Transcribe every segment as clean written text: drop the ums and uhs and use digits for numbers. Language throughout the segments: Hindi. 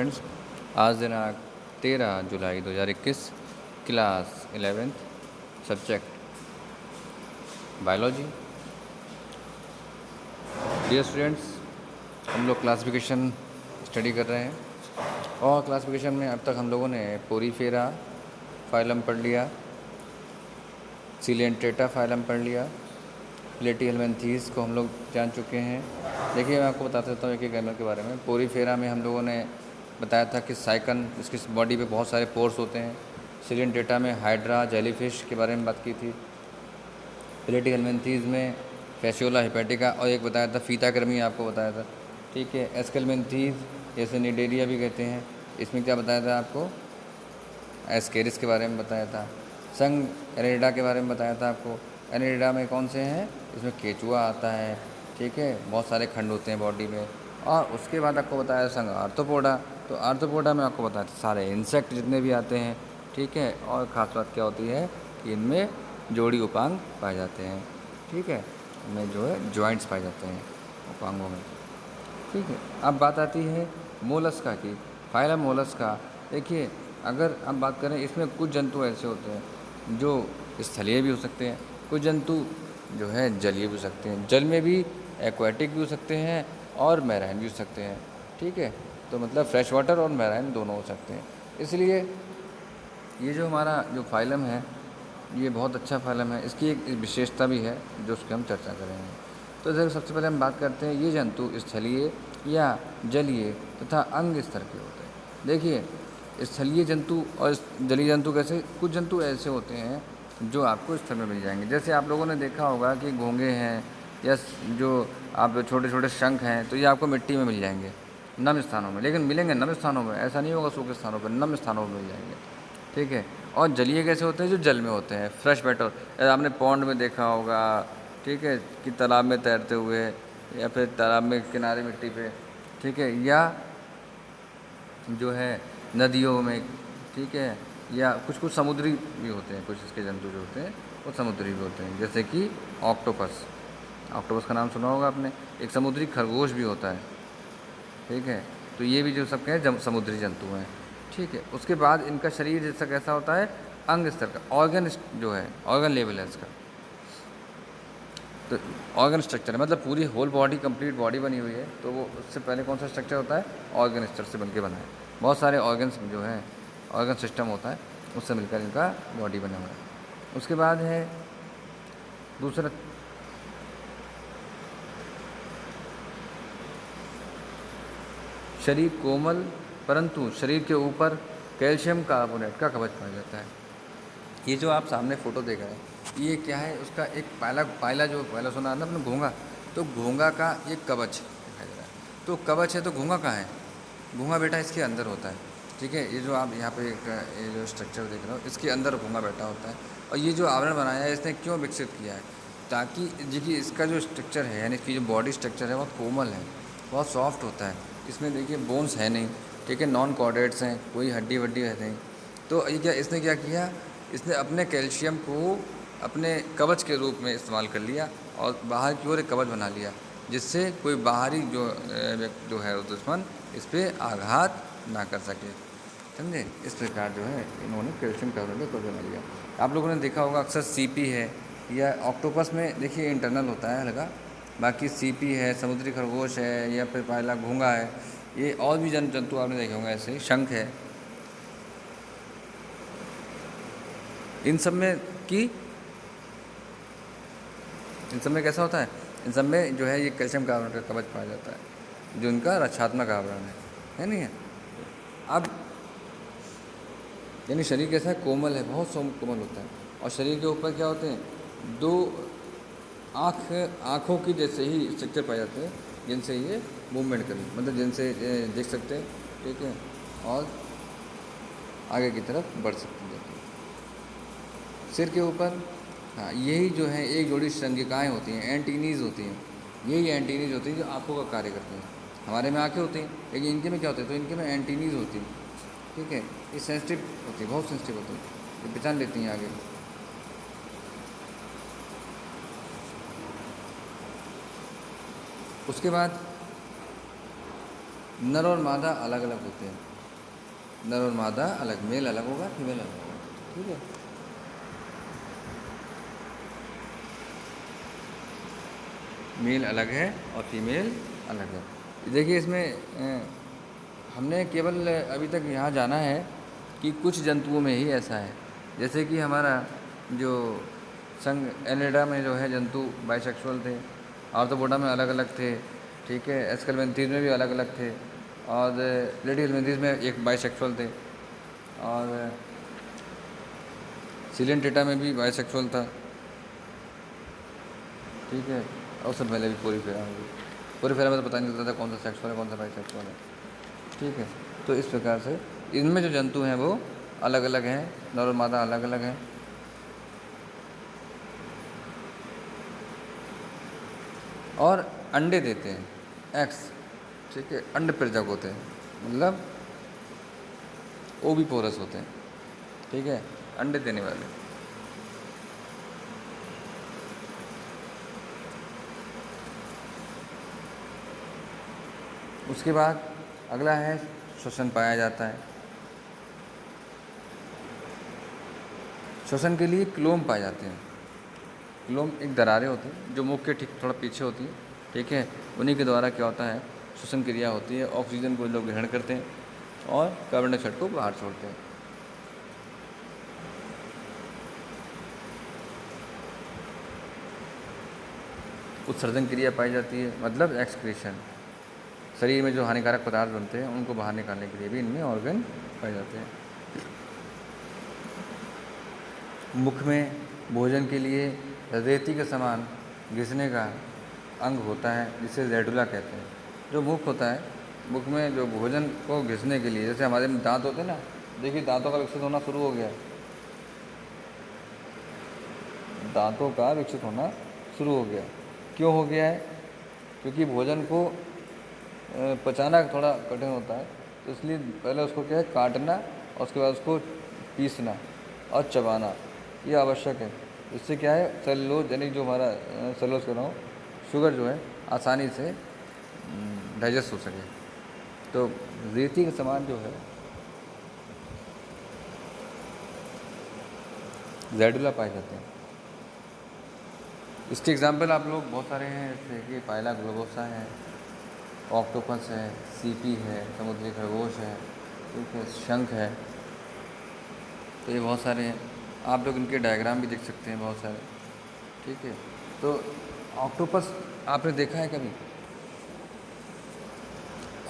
फ्रेंड्स, आज दिनांक 13 जुलाई 2021, class 11th, subject biology. Dear students, हम लोग क्लासिफिकेशन स्टडी कर रहे हैं और क्लासिफिकेशन में अब तक हम लोगों ने पोरीफेरा फाइलम पढ़ लिया, सिलेंट्रेटा फाइलम पढ़ लिया, प्लेटिहेल्मिन्थीस को हम लोग जान चुके हैं। देखिए, मैं आपको बता देता हूँ एक एक एनिमल के बारे में। पोरीफेरा में हम लोगों ने बताया था कि साइकन, इसकी बॉडी पे बहुत सारे पोर्स होते हैं। सिलेंट्रेटा में हाइड्रा, जेलीफिश के बारे में बात की थी। प्लेटिहेल्मिन्थीस में फैसियोला हेपेटिका और एक बताया था फीताकृमि, आपको बताया था। ठीक है, एस्केल्मिन्थीस जैसे निडेरिया भी कहते हैं, इसमें क्या बताया था आपको? एस्केरिस के बारे में बताया था। संग एनेलिडा के बारे में बताया था आपको। एनेलिडा में कौन से हैं? इसमें केचुआ आता है। ठीक है, बहुत सारे खंड होते हैं बॉडी में। और उसके बाद आपको बताया संग आर्थ्रोपोडा। तो आर्थ्रोपोडा में आपको बताया था सारे इंसेक्ट जितने भी आते हैं। ठीक है, और ख़ास बात क्या होती है कि इनमें जोड़ी उपांग पाए जाते हैं। ठीक है, इनमें जो है जॉइंट्स पाए जाते हैं उपांगों में। ठीक है, अब बात आती है मोलस्का की, फाइलम मोलस्का। देखिए, अगर हम बात करें, इसमें कुछ जंतु ऐसे होते हैं जो स्थलीय भी हो सकते हैं, कुछ जंतु जो है जलीय भी हो सकते हैं। जल में भी एक्वाटिक भी हो सकते हैं और मैराइन भी हो सकते हैं। ठीक है, तो मतलब फ्रेश वाटर और मैराइन दोनों हो सकते हैं। इसलिए ये जो हमारा जो फाइलम है, ये बहुत अच्छा फाइलम है। इसकी एक विशेषता भी है जो उसकी हम चर्चा करेंगे। तो देखो, सबसे पहले हम बात करते हैं, ये जंतु स्थलीय या जलीय तथा अंग स्तर के होते हैं। देखिए, स्थलीय जंतु और जलीय जंतु कैसे? कुछ जंतु ऐसे होते हैं जो आपको स्थल में मिल जाएंगे। जैसे आप लोगों ने देखा होगा कि घोंगे हैं या जो आप छोटे छोटे शंख हैं, तो ये आपको मिट्टी में मिल जाएंगे, नम स्थानों में। लेकिन मिलेंगे नम स्थानों में, ऐसा नहीं होगा सूखे स्थानों पर, नम स्थानों में मिल जाएंगे। ठीक है, और जलीय कैसे होते हैं? जो जल में होते हैं, फ्रेश वाटर। आपने पॉन्ड में देखा होगा, ठीक है, कि तालाब में तैरते हुए या फिर तालाब में किनारे मिट्टी पे, ठीक है, या जो है नदियों में। ठीक है, या कुछ कुछ समुद्री भी होते हैं, कुछ इसके जंतु जो होते हैं वो समुद्री भी होते हैं, जैसे कि ऑक्टोपस। ऑक्टोपस का नाम सुना होगा आपने। एक समुद्री खरगोश भी होता है। ठीक है, तो ये भी जो सब हैं समुद्री जंतु हैं। ठीक है, उसके बाद इनका शरीर जैसा कैसा होता है? अंग स्तर का, ऑर्गन जो है, ऑर्गन लेवल है इसका। तो ऑर्गन स्ट्रक्चर है, मतलब पूरी होल बॉडी, कंप्लीट बॉडी बनी हुई है। तो वो उससे पहले कौन सा स्ट्रक्चर होता है? ऑर्गन स्ट्रक्चर से बनके बना है। बहुत सारे ऑर्गन्स जो हैं, ऑर्गन सिस्टम होता है, उससे मिलकर इनका बॉडी बना हुआ है। उसके बाद है दूसरा, शरीर कोमल, परंतु शरीर के ऊपर कैल्शियम कार्बोनेट का कवच पाया जाता है। ये जो आप सामने फ़ोटो देख रहे हैं, ये क्या है? उसका एक पायला जो पहला सुना ना अपने, घोंगा। तो घोंगा का ये कवच दिखाई दे रहा है। तो कवच है, तो घोंगा कहाँ है? घोंगा बेटा इसके अंदर होता है। ठीक है, ये जो आप यहाँ पे ये जो स्ट्रक्चर देख रहे हो, इसके अंदर घोंगा बैठा होता है। और ये जो आवरण बनाया है, इसने क्यों विकसित किया है? ताकि देखिए, इसका जो स्ट्रक्चर है, यानी इसकी जो बॉडी स्ट्रक्चर है, बहुत कोमल है, बहुत सॉफ्ट होता है। इसमें देखिए बोन्स है नहीं, ठीक है, नॉन कॉर्डेट्स हैं, कोई हड्डी वड्डी है नहीं। तो ये क्या, इसने क्या किया? इसने अपने कैल्शियम को अपने कवच के रूप में इस्तेमाल कर लिया और बाहर की ओर एक कवच बना लिया, जिससे कोई बाहरी जो है दुश्मन इस पर आघात ना कर सके। समझे? इस प्रकार जो है इन्होंने कैल्शियम कार्बोनेट कवच बना लिया। आप लोगों ने देखा होगा अक्सर सीपी है या ऑक्टोपस में देखिए इंटरनल होता है लगा, बाकी सीपी है, समुद्री खरगोश है, या फिर पायला घोंगा है, ये और भी जंतु आपने देखे होंगे ऐसे, शंख है। इन सब में की इन सब में कैसा होता है? इन सब में जो है ये कैल्शियम कार्बोनेट का कवच पाया जाता है, जो इनका रक्षात्मक आवरण है नहीं है? अब यानी शरीर कैसा है? कोमल है, बहुत कोमल होता है। और शरीर के ऊपर क्या होते हैं? दो आँखों की जैसे ही स्ट्रक्चर पाए जाते हैं, जिनसे ये मूवमेंट करें, मतलब जिनसे देख सकते हैं। ठीक है, और आगे की तरफ बढ़ सकते हैं। सिर के ऊपर, हाँ, यही जो है एक जोड़ी संगिकाएँ होती हैं, एंटीनीज़ होती हैं। यही एंटीनीज़ होती हैं जो आँखों का कार्य करते हैं। हमारे में आँखें होती हैं, लेकिन इनके में क्या होता है? तो इनके में एंटीनीज़ होती हैं। ठीक है, ये सेंसिटिव होती है, बहुत सेंसिटिव होती है, ये पहचान लेती हैं आगे। उसके बाद नर और मादा अलग अलग होते हैं, नर और मादा अलग, मेल अलग होगा, फीमेल अलग होगा, ठीक है। मेल अलग है और फीमेल अलग है। देखिए इसमें हमने केवल अभी तक यहाँ जाना है कि कुछ जंतुओं में ही ऐसा है, जैसे कि हमारा जो संघ एनेडा में जो है जंतु बाइसेक्सुअल थे, आर्थ्रोपोडा में अलग अलग थे, ठीक है, एस्केलमेंथीज में भी अलग अलग थे, और लेटिहेलमिंथीज में एक बाइसेक्सुअल थे, और सिलेंटेटा में भी बाइसेक्सुअल था, ठीक है, और उससे पहले भी पोरीफेरा में भी। पोरीफेरा में तो पता नहीं चलता था कौन सा सेक्सुअल है कौन सा बाइसेक्सुअल है, ठीक है। तो इस प्रकार से इनमें जो जंतु हैं वो अलग अलग हैं, नर और मादा अलग अलग हैं। और अंडे देते हैं, एक्स, ठीक है, अंड प्रजक होते हैं, मतलब ओविपोरस होते हैं, ठीक है, अंडे देने वाले। उसके बाद अगला है श्वसन पाया जाता है। श्वसन के लिए क्लोम पाए जाते हैं। क्लोम एक दरारें होती हैं जो मुख के ठीक थोड़ा पीछे होती है, ठीक है, उन्हीं के द्वारा क्या होता है, श्वसन क्रिया होती है, ऑक्सीजन को लोग ग्रहण करते हैं और कार्बन डाइऑक्साइड को बाहर छोड़ते हैं। उत्सर्जन क्रिया पाई जाती है, मतलब एक्सक्रीशन, शरीर में जो हानिकारक पदार्थ बनते हैं उनको बाहर निकालने के लिए भी इनमें ऑर्गन पाए जाते हैं। मुख में भोजन के लिए रेती के समान घिसने का अंग होता है जिसे रेडुला कहते हैं। जो मुख होता है, मुख में जो भोजन को घिसने के लिए, जैसे हमारे में दांत होते हैं ना, देखिए दांतों का विकसित होना शुरू हो गया है, दांतों का विकसित होना शुरू हो गया। क्यों हो गया है? क्योंकि भोजन को पचाना थोड़ा कठिन होता है, तो इसलिए पहले उसको क्या है, काटना और उसके बाद उसको पीसना और चबाना, ये आवश्यक है। इससे क्या है, सेलुलोज यानी जो हमारा सेलुलोज कर रहा हूँ, शुगर जो है आसानी से डाइजेस्ट हो सके। तो रेती के समान जो है रेडुला पाए जाते हैं। इसके एग्जाम्पल आप लोग बहुत सारे हैं, जैसे कि पाइला ग्लोबोसा है, ऑक्टोपस है, सीपी है, समुद्री खरगोश है, ठीक है, शंख है, तो ये बहुत सारे हैं। आप लोग इनके डायग्राम भी देख सकते हैं बहुत सारे, ठीक है। तो ऑक्टोपस आपने देखा है कभी?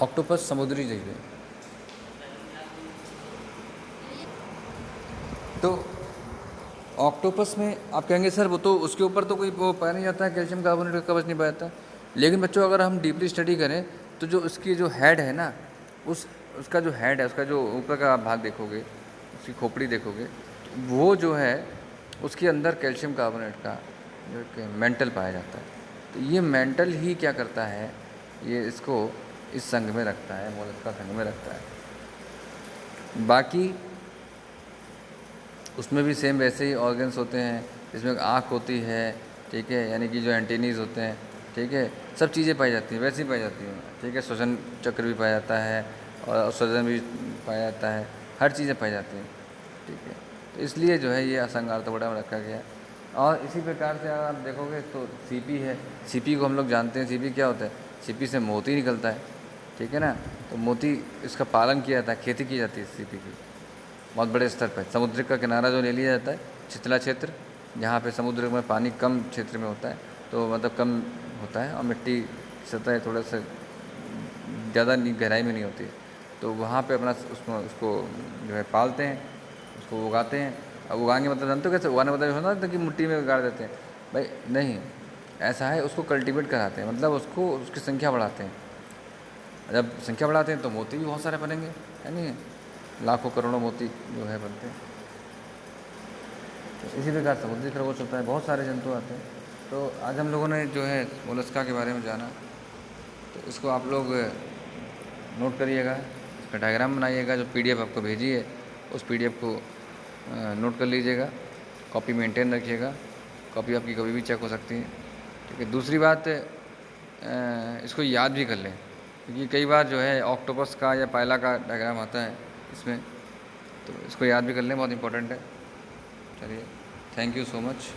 ऑक्टोपस समुद्री जीव है। तो ऑक्टोपस में आप कहेंगे सर वो तो उसके ऊपर तो कोई वो पाया नहीं जाता है, कैल्शियम कार्बोनेट का कवच नहीं पाया जाता। लेकिन बच्चों अगर हम डीपली स्टडी करें तो जो उसकी जो हेड है ना, उसका जो हेड है, उसका जो ऊपर का भाग देखोगे, उसकी खोपड़ी देखोगे, वो जो है उसके अंदर कैल्शियम कार्बोनेट का जो मेंटल पाया जाता है। तो ये मेंटल ही क्या करता है, ये इसको इस संघ में रखता है, मोलस्का संघ में रखता है। बाकी उसमें भी सेम वैसे ही ऑर्गन्स होते हैं, जिसमें आँख होती है, ठीक है, यानी कि जो एंटीनीज होते हैं, ठीक है, सब चीज़ें पाई जाती हैं, वैसे ही पाई जाती हैं, ठीक है। श्वसन चक्र भी पाया जाता है और उत्सर्जन भी पाया जाता है, हर चीज़ें पाई जाती हैं, ठीक है। तो इसलिए जो है ये असंग आर्थ्रोपोडा में रखा गया। और इसी प्रकार से अगर आप देखोगे तो सीपी है, सीपी को हम लोग जानते हैं, सीपी क्या होता है, सीपी से मोती निकलता है, ठीक है ना। तो मोती इसका पालन किया जाता है, खेती की जाती है सीपी की बहुत बड़े स्तर पर। समुद्र का किनारा जो ले लिया जाता है, छितला क्षेत्र, जहाँ पे समुद्र में पानी कम क्षेत्र में होता है, तो मतलब कम होता है और मिट्टी सतह थोड़ा सा ज़्यादा गहराई में नहीं होती है, तो वहाँ पे अपना उसको जो है पालते हैं, उसको उगाते हैं। अब उगाएंगे मतलब जानते हो कैसे उगाने, मतलब होता है कि मिट्टी में गाड़ देते हैं, भाई नहीं, ऐसा है, उसको कल्टीवेट कराते हैं, मतलब उसको उसकी संख्या बढ़ाते हैं। जब संख्या बढ़ाते हैं तो मोती भी बहुत सारे बनेंगे, है नहीं, लाखों करोड़ों मोती जो है बनते हैं। तो इसी प्रकार समुद्री खरगोश होता है, बहुत सारे जंतु आते हैं। तो आज हम लोगों ने जो है मोलस्का के बारे में जाना, तो इसको आप लोग नोट करिएगा, इसका डायग्राम बनाइएगा, जो पीडीएफ आपको भेजी है उस पीडीएफ को नोट कर लीजिएगा, कॉपी मेंटेन रखिएगा, कॉपी आपकी कभी भी चेक हो सकती है, ठीक है। दूसरी बात, इसको याद भी कर लें, क्योंकि कई बार जो है ऑक्टोपस का या पायला का डायग्राम आता है इसमें, तो इसको याद भी कर लें, बहुत इंपॉर्टेंट है। चलिए, थैंक यू सो मच।